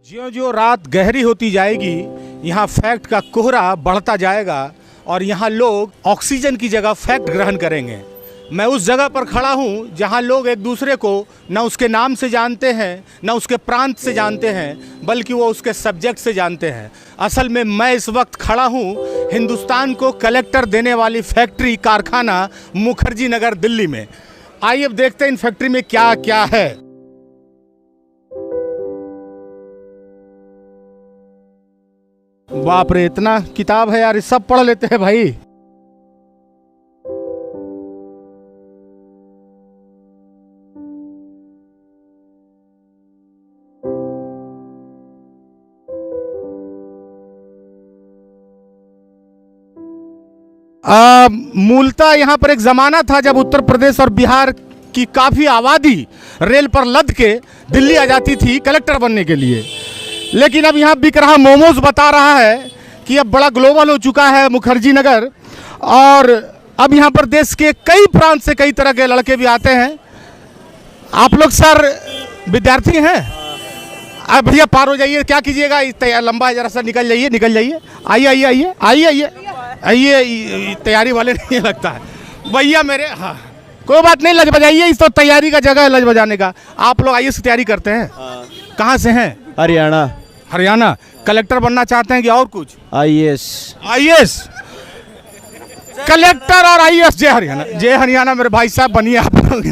ज्यों-ज्यों रात गहरी होती जाएगी, यहाँ फैक्ट का कोहरा बढ़ता जाएगा और यहाँ लोग ऑक्सीजन की जगह फैक्ट ग्रहण करेंगे। मैं उस जगह पर खड़ा हूँ जहाँ लोग एक दूसरे को न उसके नाम से जानते हैं, न उसके प्रांत से जानते हैं, बल्कि वो उसके सब्जेक्ट से जानते हैं। असल में मैं इस वक्त खड़ा हूँ हिंदुस्तान को कलेक्टर देने वाली फैक्ट्री कारखाना मुखर्जी नगर दिल्ली में। आइए अब देखते हैं इन फैक्ट्री में क्या क्या है। बाप रे, इतना किताब है यार, ये सब पढ़ लेते हैं भाई। मूलतः यहाँ पर एक ज़माना था जब उत्तर प्रदेश और बिहार की काफ़ी आबादी रेल पर लद के दिल्ली आ जाती थी कलेक्टर बनने के लिए। लेकिन अब यहाँ बिक रहा मोमोज बता रहा है कि अब बड़ा ग्लोबल हो चुका है मुखर्जी नगर, और अब यहाँ पर देश के कई प्रांत से कई तरह के लड़के भी आते हैं। आप लोग सर विद्यार्थी हैं? अब भैया पार हो जाइए, क्या कीजिएगा, लंबा है, जरा सा निकल जाइए, निकल जाइए। आइए आइए आइए आइए आइए आइए, तैयारी वाले नहीं लगता है भैया मेरे। हाँ कोई बात नहीं, लज बजाइए, इस तो तैयारी का जगह है लज बजाने का। आप लोग आईएएस की तैयारी करते हैं? कहाँ से हैं? हरियाणा। हरियाणा। कलेक्टर बनना चाहते हैं कि और कुछ? आईएएस। आईएएस, कलेक्टर और आईएएस। जय हरियाणा, जय हरियाणा मेरे भाई साहब, बनिए आप लोग।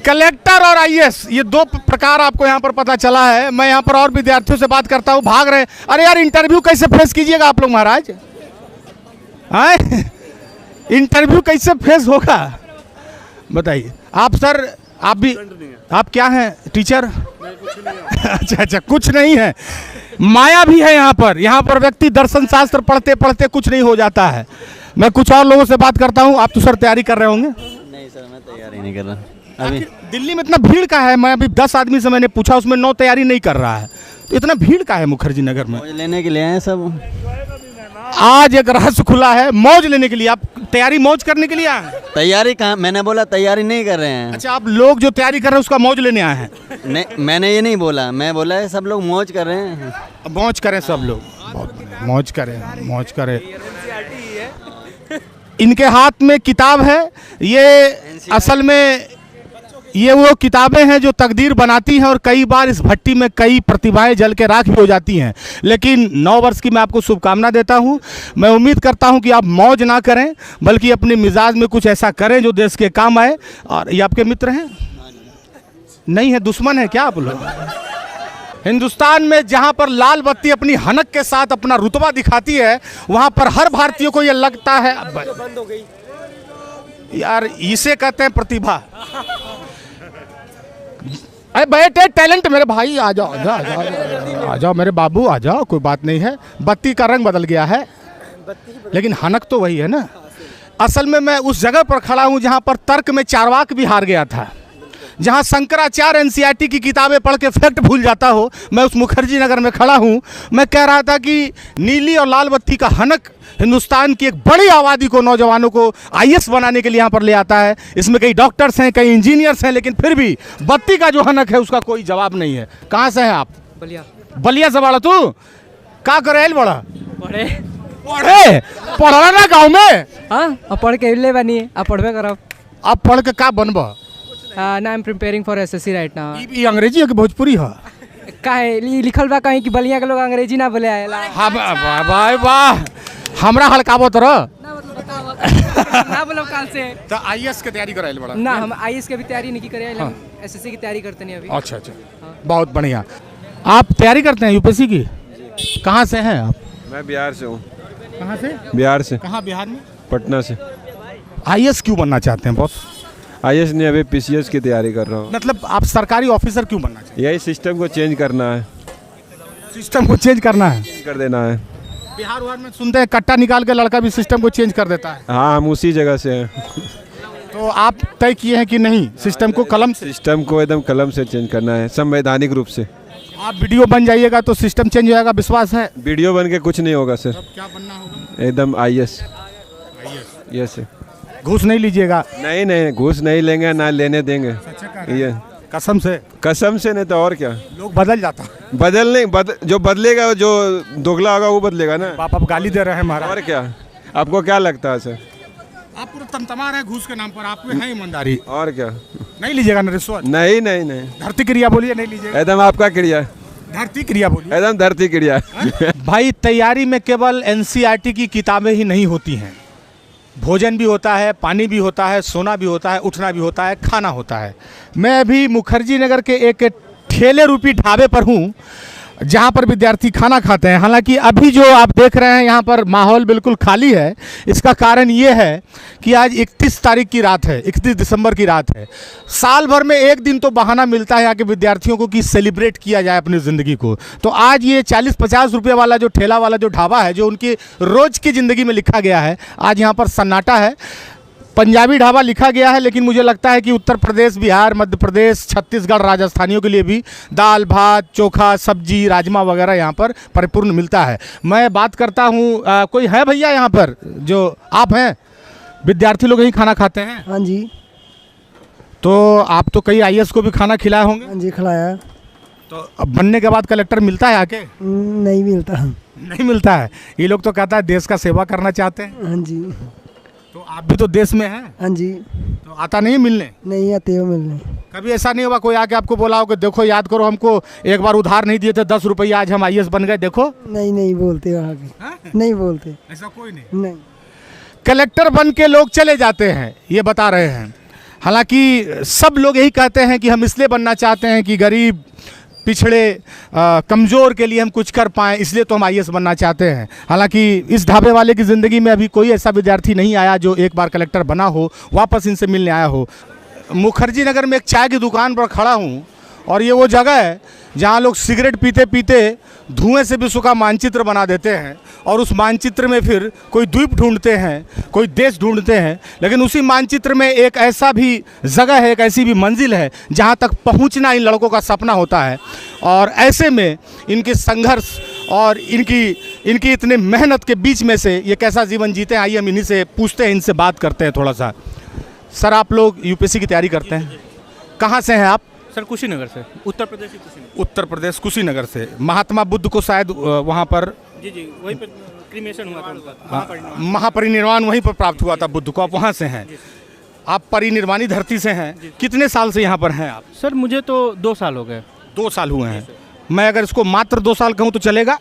कलेक्टर और आईएएस, ये दो प्रकार आपको यहाँ पर पता चला है। मैं यहाँ पर और विद्यार्थियों से बात करता हूँ, भाग रहे। अरे यार, इंटरव्यू कैसे फेस कीजिएगा आप लोग महाराज? इंटरव्यू कैसे फेस होगा बताइए आप सर। आप भी, आप क्या हैं, टीचर? अच्छा अच्छा, कुछ नहीं है, माया भी है यहाँ पर। यहाँ पर व्यक्ति दर्शन शास्त्र पढ़ते पढ़ते कुछ नहीं हो जाता है। मैं कुछ और लोगों से बात करता हूँ। आप तो सर तैयारी कर रहे होंगे? नहीं सर, मैं तैयारी नहीं कर रहा अभी। दिल्ली में इतना भीड़ का है? मैं अभी 10 आदमी से मैंने पूछा, उसमें 9 तैयारी नहीं कर रहा है। तो इतना भीड़ का है मुखर्जी नगर में? मौज लेने के लिए आए सब। आज एक रहस्य खुला है, मौज लेने के लिए। आप तैयारी मौज करने के लिए आए हैं? तैयारी कहाँ, मैंने बोला तैयारी नहीं कर रहे हैं। अच्छा, आप लोग जो तैयारी कर रहे हैं उसका मौज लेने आए हैं? नहीं, मैंने ये नहीं बोला, मैं बोला है सब लोग मौज कर रहे हैं। मौज करें सब लोग, मौज करें, मौज करें। इनके हाथ में किताब है, ये असल में ये वो किताबें हैं जो तकदीर बनाती हैं, और कई बार इस भट्टी में कई प्रतिभाएं जल के राख भी हो जाती हैं। लेकिन 9 वर्ष की मैं आपको शुभकामना देता हूं। मैं उम्मीद करता हूं कि आप मौज ना करें, बल्कि अपने मिजाज में कुछ ऐसा करें जो देश के काम आए। और ये आपके मित्र हैं? नहीं है, दुश्मन है क्या आप लोग? हिंदुस्तान में जहां पर लाल बत्ती अपनी हनक के साथ अपना रुतबा दिखाती है, वहां पर हर भारतीय को यह लगता है बंद हो गई यार, इसे कहते हैं प्रतिभा। अरे बैठे टैलेंट मेरे भाई, आ जाओ आ जाओ आ जाओ मेरे बाबू, आ जाओ, कोई बात नहीं है। बत्ती का रंग बदल गया है लेकिन हनक तो वही है ना। असल में मैं उस जगह पर खड़ा हूँ जहाँ पर तर्क में चारवाक भी हार गया था, जहाँ शंकराचार्य एनसीईआरटी की किताबें पढ़ के फैक्ट भूल जाता हो। मैं उस मुखर्जी नगर में खड़ा हूँ। मैं कह रहा था कि नीली और लाल बत्ती का हनक हिंदुस्तान की एक बड़ी आबादी को, नौजवानों को आईएएस बनाने के लिए यहाँ पर ले आता है। इसमें कई डॉक्टर्स हैं, कई इंजीनियर्स हैं, लेकिन फिर भी बत्ती का जो हनक है उसका कोई जवाब नहीं है। कहाँ से हैं आप? बलिया। बलिया से बड़ा तू का करे बड़ा? पढ़े पढ़े पढ़ा ना गाँव में? हाँ, अब पढ़ के ले बनी, अब पढ़बे करब। अब पढ़ के का बनबा? ना I am preparing for SSC right now. ये अंग्रेजी है कि भोजपुरी है? काहे लिखल बा कहीं कि बलिया के लोग अंग्रेजी ना बोले आएला? हाँ भाई वाह, हमरा हड़काबो तरह ना बोलो काल से। तो आईएएस की तैयारी कराइल बड़ा? ना, हम आईएएस की भी तैयारी नहीं करे, हम एसएससी की तैयारी करते नहीं अभी। अच्छा अच्छा, बहुत बढ़िया। आप तैयारी करते हैं यूपीएससी की? कहाँ से हैं आप? मैं बिहार से हूँ। कहाँ से? बिहार से। कहाँ बिहार में? पटना से। आईएएस क्यों बनना चाहते हैं बॉस? आईएएस नहीं, अभी पीसीएस की तैयारी कर रहा हूँ। मतलब आप सरकारी ऑफिसर क्यों बनना चाहते यही सिस्टम को चेंज करना है। सिस्टम को चेंज करना है? चेंज कर देना है। बिहार में सुनते हैं कट्टा निकाल के लड़का भी सिस्टम को चेंज कर देता है। हाँ, हम उसी जगह से हैं। तो आप तय किए हैं कि नहीं, सिस्टम को कलम से? सिस्टम को एकदम कलम से चेंज करना है, संवैधानिक रूप से। आप वीडियो बन जाइएगा तो सिस्टम चेंज हो जाएगा, विश्वास है? वीडियो बन के कुछ नहीं होगा सर। क्या बनना होगा? एकदम आईएएस। यस। घूस नहीं लीजिएगा? नहीं, घूस नहीं लेंगे, ना लेने देंगे। ये कसम से कसम से, नहीं तो और क्या। लोग बदल जाता। जो बदलेगा, जो दोगला होगा वो बदलेगा ना। आप गाली दे रहे हैं महाराज। और क्या, आपको क्या लगता है सर? आप पूरा तमतमा रहे हैं घूस के नाम पर, आप में है ईमानदारी। और क्या, नहीं लीजिएगा ना रिश्वत? नहीं नहीं नहीं, धरती क्रिया बोलिए, नहीं लीजिएगा। एकदम आपका क्रिया, धरती क्रिया बोलिए, एकदम धरती क्रिया। भाई तैयारी में केवल एनसीईआरटी की किताबें ही नहीं होती हैं, भोजन भी होता है, पानी भी होता है, सोना भी होता है, उठना भी होता है, खाना होता है। मैं अभी मुखर्जी नगर के एक ठेले रूपी ढाबे पर हूँ जहाँ पर विद्यार्थी खाना खाते हैं। हालांकि अभी जो आप देख रहे हैं यहाँ पर माहौल बिल्कुल खाली है। इसका कारण ये है कि आज 31 तारीख की रात है, 31 दिसंबर की रात है। साल भर में एक दिन तो बहाना मिलता है यहाँ के विद्यार्थियों को कि सेलिब्रेट किया जाए अपनी ज़िंदगी को। तो आज ये 40-50 रुपये वाला जो ठेला वाला जो ढाबा है, जो उनकी रोज़ की ज़िंदगी में लिखा गया है, आज यहाँ पर सन्नाटा है। पंजाबी ढाबा लिखा गया है, लेकिन मुझे लगता है कि उत्तर प्रदेश, बिहार, मध्य प्रदेश, छत्तीसगढ़, राजस्थानियों के लिए भी दाल भात चोखा सब्जी राजमा वगैरह यहाँ पर परिपूर्ण मिलता है। मैं बात करता हूँ, कोई है भैया यहाँ पर जो आप हैं? विद्यार्थी लोग यहीं खाना खाते हैं? हाँ जी। तो आप तो कई आईएएस को भी खाना खिलाए होंगे? हाँ जी, खिलाया। तो अब बनने के बाद कलेक्टर मिलता है आके? नहीं मिलता। नहीं मिलता है। ये लोग तो कहता है देश का सेवा करना चाहते हैं। हाँ जी। तो आप भी तो देश में हैं। हाँ जी। तो आता नहीं मिलने? नहीं आते हो मिलने। कभी ऐसा नहीं हुआ कोई आके आपको बोला हो कि देखो याद करो, हमको एक बार उधार नहीं दिए थे 10 रुपये, आज हम आईएएस बन गए, देखो? नहीं बोलते वहाँ के। नहीं बोलते, ऐसा कोई नहीं। कलेक्टर बन के लोग चले जाते हैं, ये बता रहे हैं। हालांकि सब लोग यही कहते हैं कि हम इसलिए बनना चाहते हैं कि गरीब पिछड़े कमज़ोर के लिए हम कुछ कर पाएँ, इसलिए तो हम आईएएस बनना चाहते हैं। हालांकि इस ढाबे वाले की ज़िंदगी में अभी कोई ऐसा विद्यार्थी नहीं आया जो एक बार कलेक्टर बना हो, वापस इनसे मिलने आया हो। मुखर्जी नगर में एक चाय की दुकान पर खड़ा हूँ और ये वो जगह है जहाँ लोग सिगरेट पीते पीते धुएं से विश्व का मानचित्र बना देते हैं और उस मानचित्र में फिर कोई द्वीप ढूंढते हैं, कोई देश ढूंढते हैं, लेकिन उसी मानचित्र में एक ऐसा भी जगह है, एक ऐसी भी मंजिल है जहाँ तक पहुँचना इन लड़कों का सपना होता है। और ऐसे में इनके संघर्ष और इनकी इतने मेहनत के बीच में से ये कैसा जीवन जीते हैं, आइए हम इन्हीं से पूछते हैं, इनसे बात करते हैं थोड़ा सा। सर, आप लोग यूपीएससी की तैयारी करते हैं, कहाँ से हैं आप? सर कुशीनगर से, उत्तर प्रदेश की कुशीनगर। उत्तर प्रदेश कुशीनगर से। महात्मा बुद्ध को शायद वहाँ पर जी वहीं पर क्रीमेशन हुआ था उनका, महापरिनिर्वाण वहीं पर प्राप्त हुआ था बुद्ध को। आप वहाँ से हैं, आप परिनिर्वाणी धरती से हैं। कितने साल से यहाँ पर हैं आप? सर मुझे तो 2 साल हो गए। 2 साल हुए हैं। मैं अगर इसको मात्र 2 साल कहूँ तो चलेगा?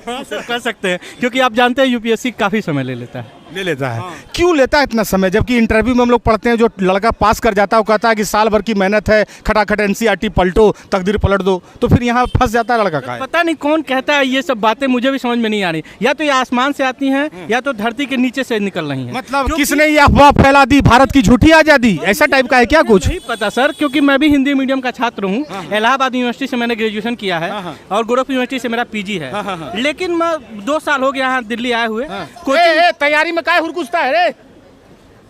हाँ सर, कर सकते हैं, क्योंकि आप जानते हैं यूपीएससी काफ़ी समय ले लेता है। हाँ। क्यों लेता है इतना समय? जबकि इंटरव्यू में हम लोग पढ़ते हैं, जो लड़का पास कर जाता है वो कहता है कि साल भर की मेहनत है, खटाखट एनसीईआरटी पलटो, तकदीर पलट दो, तो फिर यहाँ फंस जाता है लड़का का। पता नहीं कौन कहता है ये सब बातें, मुझे भी समझ में नहीं आ रही। या तो ये आसमान से आती हैं या तो धरती के नीचे से निकल रही हैं। मतलब किसने ये अफवाह फैला दी भारत की झूठी आज़ादी, ऐसा टाइप का है क्या कुछ? नहीं पता सर, क्योंकि मैं भी हिंदी मीडियम का छात्र हूँ। इलाहाबाद यूनिवर्सिटी से मैंने ग्रेजुएशन किया है और गोरखपुर यूनिवर्सिटी से मेरा पीजी है। लेकिन मैं 2 साल हो गया यहाँ दिल्ली आए हुए। तैयारी में क्या हुरकुसता है रे?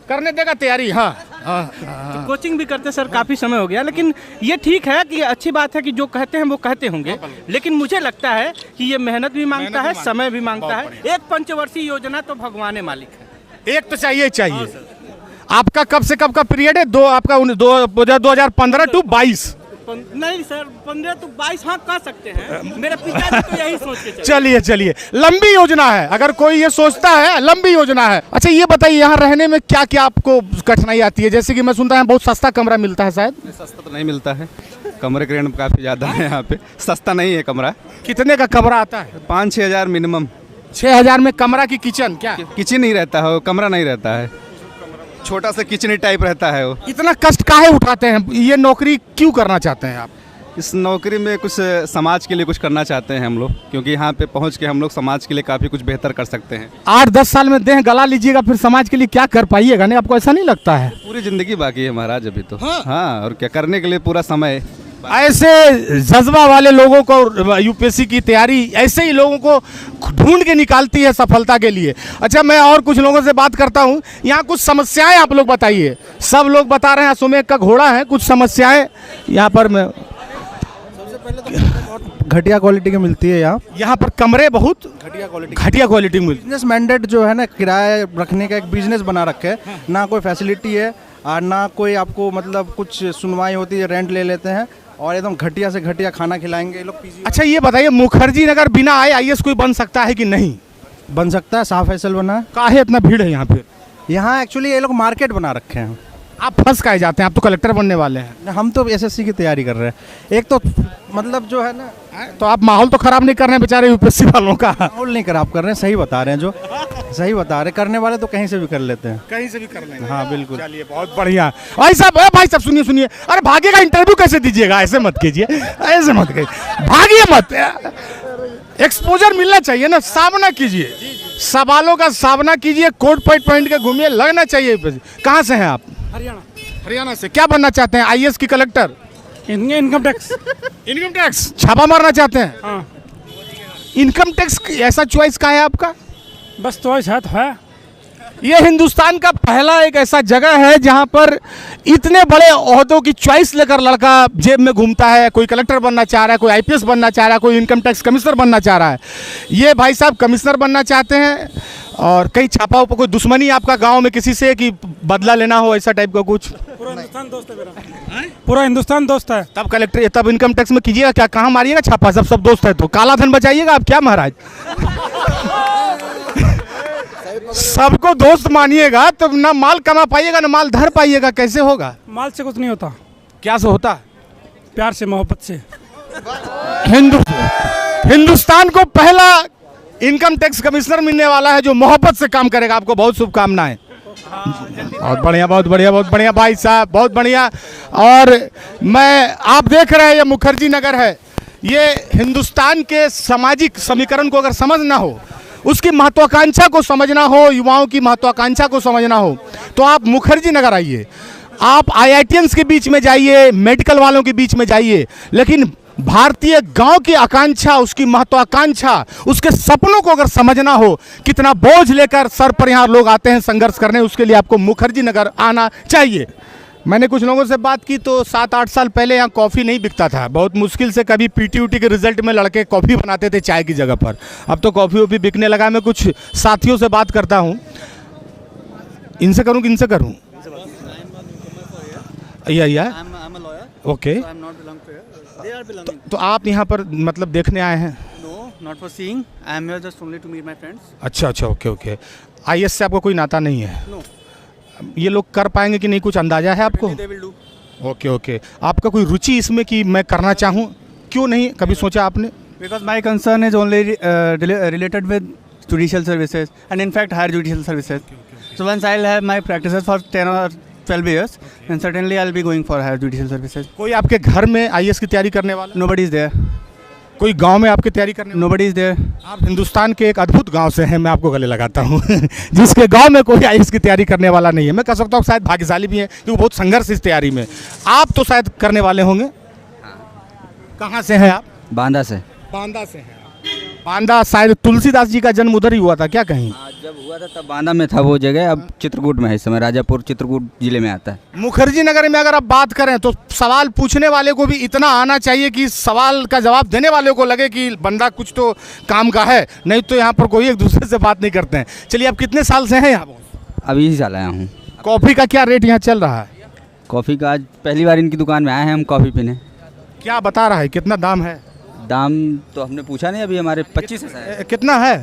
करने देगा तैयारी। तो कोचिंग भी करते सर काफ़ी समय हो गया। लेकिन ये ठीक है कि अच्छी बात है कि जो कहते हैं वो कहते होंगे, लेकिन मुझे लगता है कि ये मेहनत भी मांगता है, समय भी मांगता है। एक पंचवर्षीय योजना तो भगवान मालिक है, एक तो चाहिए। आपका कब से कब का पीरियड है? 2015 टू 22? नहीं सर, 15 तो 22 हाँ कह सकते हैं। मेरे पिताजी तो यही सोच के चलिए, लंबी योजना है। अगर कोई ये सोचता है लंबी योजना है। अच्छा ये बताइए, यहाँ रहने में क्या क्या आपको कठिनाई आती है? जैसे कि मैं सुनता हूँ बहुत सस्ता कमरा मिलता है शायद। सस्ता तो नहीं मिलता है, कमरे के रेंट काफ़ी ज़्यादा है यहाँ पे, सस्ता नहीं है कमरा। कितने का कमरा आता है? 5-6 हज़ार मिनिमम। 6,000 में कमरा की किचन? क्या किचन नहीं रहता है, कमरा नहीं रहता है, छोटा सा किचन टाइप रहता है वो। इतना कष्ट काहे उठाते हैं? ये नौकरी क्यों करना चाहते हैं आप? इस नौकरी में कुछ समाज के लिए कुछ करना चाहते हैं हम लोग, क्योंकि यहाँ पे पहुँच के हम लोग समाज के लिए काफ़ी कुछ बेहतर कर सकते हैं। 8-10 साल में देह गला लीजिएगा, फिर समाज के लिए क्या कर पाइएगा? नहीं, आपको ऐसा नहीं लगता है? पूरी ज़िंदगी बाकी है महाराज अभी तो। हाँ, और क्या करने के लिए पूरा समय। ऐसे जज्बा वाले लोगों को यूपीएससी की तैयारी ऐसे ही लोगों को ढूंढ के निकालती है सफलता के लिए। अच्छा, मैं और कुछ लोगों से बात करता हूँ। यहाँ कुछ समस्याएं आप लोग बताइए। सब लोग बता रहे हैं अश्वमेध का घोड़ा है, कुछ समस्याएं यहाँ पर। मैं सबसे पहले तो बहुत घटिया क्वालिटी की मिलती है यहाँ पर कमरे बहुत घटिया क्वालिटी मिलती है। बिजनेस मैंडेट जो है ना, किराया रखने का एक बिजनेस बना रखे है, ना कोई फैसिलिटी है। और ना कोई आपको मतलब कुछ सुनवाई होती है, रेंट ले लेते हैं और एकदम घटिया से घटिया खाना खिलाएंगे ये लोग। पीजी अच्छा ये बताइए, मुखर्जी नगर बिना आईएएस कोई बन सकता है कि नहीं? बन सकता है, शाह फैसल बना है। काहे इतना भीड़ है यहाँ पे? यहाँ एक्चुअली ये लोग मार्केट बना रखे हैं। आप फंस काहे जाते हैं? आप तो कलेक्टर बनने वाले हैं। हम तो एसएससी की तैयारी कर रहे हैं। एक तो मतलब जो है ना, तो आप माहौल तो खराब नहीं कर रहे हैं बेचारे यूपीएससी वालों का। माहौल नहीं खराब कर रहे हैं, सही बता रहे हैं, जो सही बता रहे हैं। करने वाले तो कहीं से भी कर लेते हैं, कहीं से भी कर लेंगे। हाँ बिल्कुल। चलिए बहुत बढ़िया। भाई साहब सुनिए सुनिए, अरे भागिएगा, इंटरव्यू कैसे दीजिएगा? ऐसे मत कीजिए, ऐसे मत कीजिए, भागिए मत। एक्सपोजर मिलना चाहिए ना, सामना कीजिए, सवालों का सामना कीजिए, कोट पॉइंट के घूमिए, लगना चाहिए। कहाँ से हैं आप? हरियाणा से। क्या बनना चाहते हैं? आईएएस की collector? Income tax. Income tax छापा मारना चाहते हैं? हाँ। इनकम टैक्स ऐसा चॉइस का है आपका? बस तो है। ये हिंदुस्तान का पहला एक ऐसा जगह है जहां पर इतने बड़े ओहदों की चॉइस लेकर लड़का जेब में घूमता है। कोई कलेक्टर बनना चाह रहा है, कोई आईपीएस बनना चाह रहा है, कोई इनकम टैक्स कमिश्नर बनना चाह रहा है। ये भाई साहब कमिश्नर बनना चाहते हैं। और कहीं छापा ऊपर कोई दुश्मनी आपका गांव में किसी से कि बदला लेना हो, ऐसा टाइप का कुछ? पूरा हिंदुस्तान दोस्त है मेरा। पूरा हिंदुस्तान दोस्त है। तब कलेक्टर, तब इनकम टैक्स में कीजिएगा क्या? कहाँ मारिएगा छापा? सब दोस्त है तो काला धन बचाइएगा आप क्या महाराज? सबको दोस्त मानिएगा तो ना माल कमा पाइएगा ना माल धर पाइएगा। कैसे होगा? माल से कुछ नहीं होता, क्या से होता? प्यार से, मोहब्बत से। हिंदुस्तान को पहला इनकम टैक्स कमिश्नर मिलने वाला है जो मोहब्बत से काम करेगा। आपको बहुत शुभकामनाएं। बहुत बढ़िया, बहुत बढ़िया, बहुत बढ़िया भाई साहब, बहुत बढ़िया। और आप देख रहे हैं ये मुखर्जी नगर है। ये हिंदुस्तान के सामाजिक समीकरण को अगर समझना हो, उसकी महत्वाकांक्षा को समझना हो, युवाओं की महत्वाकांक्षा को समझना हो, तो आप मुखर्जी नगर आइए। आप आईआईटियंस के बीच में जाइए, मेडिकल वालों के बीच में जाइए, लेकिन भारतीय गांव की आकांक्षा, उसकी महत्वाकांक्षा, उसके सपनों को अगर समझना हो, कितना बोझ लेकर सर पर यहाँ लोग आते हैं संघर्ष करने, उसके लिए आपको मुखर्जी नगर आना चाहिए। मैंने कुछ लोगों से बात की तो 7-8 साल पहले यहाँ कॉफ़ी नहीं बिकता था। बहुत मुश्किल से कभी पीटी के रिजल्ट में लड़के कॉफ़ी बनाते थे चाय की जगह पर। अब तो कॉफ़ी वॉफ़ी बिकने लगा। मैं कुछ साथियों से बात करता हूँ, इनसे करूँ कि इनसे करूँ? ओके। तो आप यहाँ पर मतलब देखने आए हैं? No, not for seeing. I am here just only to meet my friends. अच्छा, ओके। आईएएस से आपको कोई नाता नहीं है? No. ये लोग कर पाएंगे कि नहीं, कुछ अंदाजा है आपको? They will do. ओके। आपका कोई रुचि इसमें कि मैं करना चाहूँ, क्यों नहीं कभी सोचा आपने? Because my concern is only related with judicial services and in fact higher judicial services. So once I'll have my practices for 10 or 12 years, then certainly I'll be going for higher judicial services. कोई आपके घर में IAS की तैयारी करने वाला? Nobody is there. कोई गांव में आपकी तैयारी करने वाला? Nobody is there. आप हिंदुस्तान के एक अद्भुत गांव से हैं, मैं आपको गले लगाता हूँ जिसके गांव में कोई आईएएस की तैयारी करने वाला नहीं है। मैं कह सकता हूँ शायद भाग्यशाली भी है क्योंकि बहुत संघर्ष इस तैयारी में। आप तो शायद करने वाले होंगे। कहाँ से हैं आप? बांदा से। बांदा से हैं। बांदा शायद तुलसीदास जी का जन्म उधर ही हुआ था क्या कहीं? जब हुआ था तब बांदा में था वो जगह, अब चित्रकूट में है इस समय, राजापुर चित्रकूट जिले में आता है। मुखर्जी नगर में अगर आप बात करें तो सवाल पूछने वाले को भी इतना आना चाहिए कि सवाल का जवाब देने वाले को लगे कि बंदा कुछ तो काम का है, नहीं तो यहाँ पर कोई एक दूसरे से बात नहीं करते हैं। चलिए, आप कितने साल से हैं यहाँ? अभी ही साल आया हूँ। कॉफ़ी का क्या रेट यहाँ चल रहा है? कॉफ़ी का आज पहली बार इनकी दुकान में आए हैं हम कॉफ़ी पीने। क्या बता रहा है, कितना दाम है? दाम तो हमने पूछा नहीं, अभी हमारे 25 है। कितना है?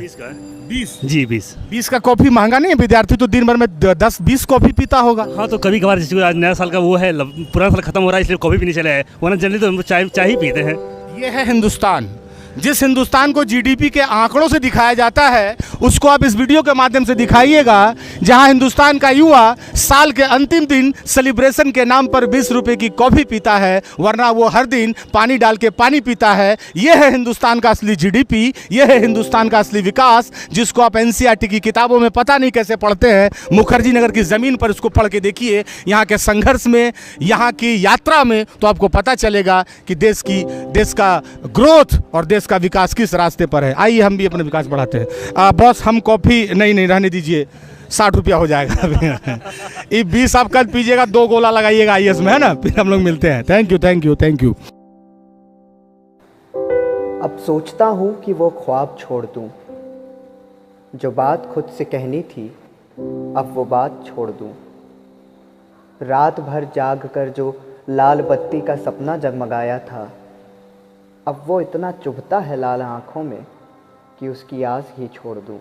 20 जी 20 का कॉफ़ी महंगा नहीं है? विद्यार्थी तो दिन भर में 10-20 कॉफ़ी पीता होगा। हाँ, तो कभी कभार जैसे आज नया साल का वो है, पुराना साल खत्म हो रहा है इसलिए कॉफ़ी पीने चले आए, वरना जनरली तो हम चाय ही पीते हैं। ये है हिंदुस्तान। जिस हिंदुस्तान को जीडीपी के आंकड़ों से दिखाया जाता है, उसको आप इस वीडियो के माध्यम से दिखाइएगा, जहां हिंदुस्तान का युवा साल के अंतिम दिन सेलिब्रेशन के नाम पर 20 रुपए की कॉफ़ी पीता है, वरना वो हर दिन पानी डाल के पानी पीता है। ये है हिंदुस्तान का असली जीडीपी, ये है हिंदुस्तान का असली विकास, जिसको आप एनसीईआरटी की किताबों में पता नहीं कैसे पढ़ते हैं। मुखर्जी नगर की ज़मीन पर इसको पढ़ के देखिए, यहाँ के संघर्ष में, यहाँ की यात्रा में, तो आपको पता चलेगा कि देश का ग्रोथ और देश का विकास किस रास्ते पर है। आइए हम भी अपना विकास बढ़ाते हैं। बॉस, हम कॉफ़ी नहीं रहने दीजिए, 60 रुपया हो जाएगा ये 20 आप कल पीजिएगा, 2 गोला लगाइएगा आईएएस में, है ना? फिर हम लोग मिलते हैं। Thank you. अब सोचता हूँ कि वो ख्वाब छोड़ दूँ, जो बात खुद से कहनी थी अब वो बात छोड़ दूँ। रात भर जाग कर जो लाल बत्ती का सपना जगमगाया था, अब वो इतना चुभता है लाल आँखों में कि उसकी आस ही छोड़ दूँ।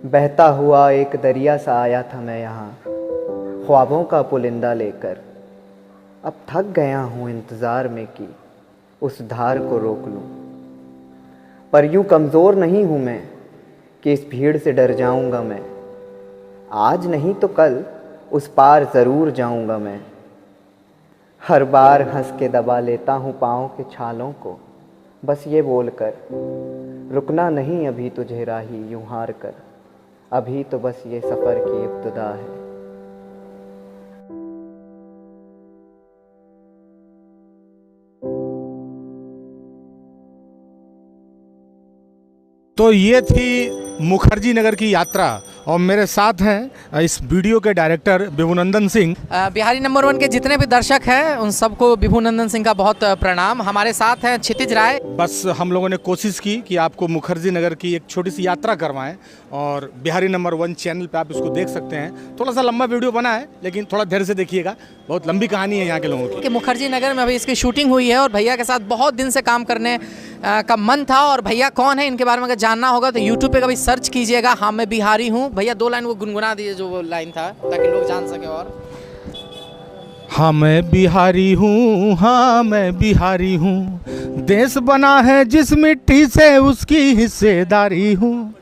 बहता हुआ एक दरिया सा आया था मैं यहाँ, ख्वाबों का पुलिंदा लेकर। अब थक गया हूँ इंतज़ार में कि उस धार को रोक लूँ। पर यूँ कमज़ोर नहीं हूँ मैं कि इस भीड़ से डर जाऊँगा मैं। आज नहीं तो कल उस पार ज़रूर जाऊँगा मैं। हर बार हंस के दबा लेता हूँ पाँव के छालों को, बस ये बोलकर रुकना नहीं अभी तुझे राही यूँ हार कर। अभी तो बस ये सफ़र की इब्तिदा है। तो ये थी मुखर्जी नगर की यात्रा और मेरे साथ हैं इस वीडियो के डायरेक्टर विभुनंदन सिंह। बिहारी नंबर 1 के जितने भी दर्शक हैं उन सबको विभुनंदन सिंह का बहुत प्रणाम। हमारे साथ हैं क्षितिज राय। बस हम लोगों ने कोशिश की कि आपको मुखर्जी नगर की एक छोटी सी यात्रा करवाएं और बिहारी नंबर 1 चैनल पे आप इसको देख सकते हैं। थोड़ा सा लंबा वीडियो बना है लेकिन थोड़ा धैर्य से देखिएगा, बहुत लंबी कहानी है यहाँ के लोगों की। कि मुखर्जी नगर में अभी इसकी शूटिंग हुई है और भैया के साथ बहुत दिन से काम करने का मन था। और भैया कौन है इनके बारे में अगर जानना होगा तो यूट्यूब पे कभी सर्च कीजिएगा, हाँ मैं बिहारी हूँ। भैया 2 लाइन वो गुनगुना दीजिए जो वो लाइन था ताकि लोग जान सके। और हाँ मैं बिहारी हूँ, हाँ मैं बिहारी हूँ, देश बना है जिस मिट्टी से उसकी हिस्सेदारी हूँ।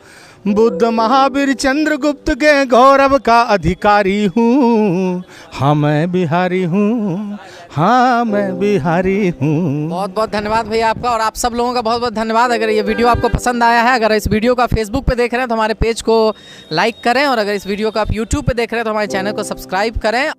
बुद्ध महावीर चंद्रगुप्त के गौरव का अधिकारी हूँ। हाँ मैं बिहारी हूँ, हाँ मैं बिहारी हूँ। बहुत बहुत धन्यवाद भैया आपका और आप सब लोगों का बहुत बहुत धन्यवाद। अगर ये वीडियो आपको पसंद आया है, अगर इस वीडियो को आप फेसबुक पे देख रहे हैं तो हमारे पेज को लाइक करें और अगर इस वीडियो को आप यूट्यूब पे देख रहे हैं तो हमारे चैनल को सब्सक्राइब करें।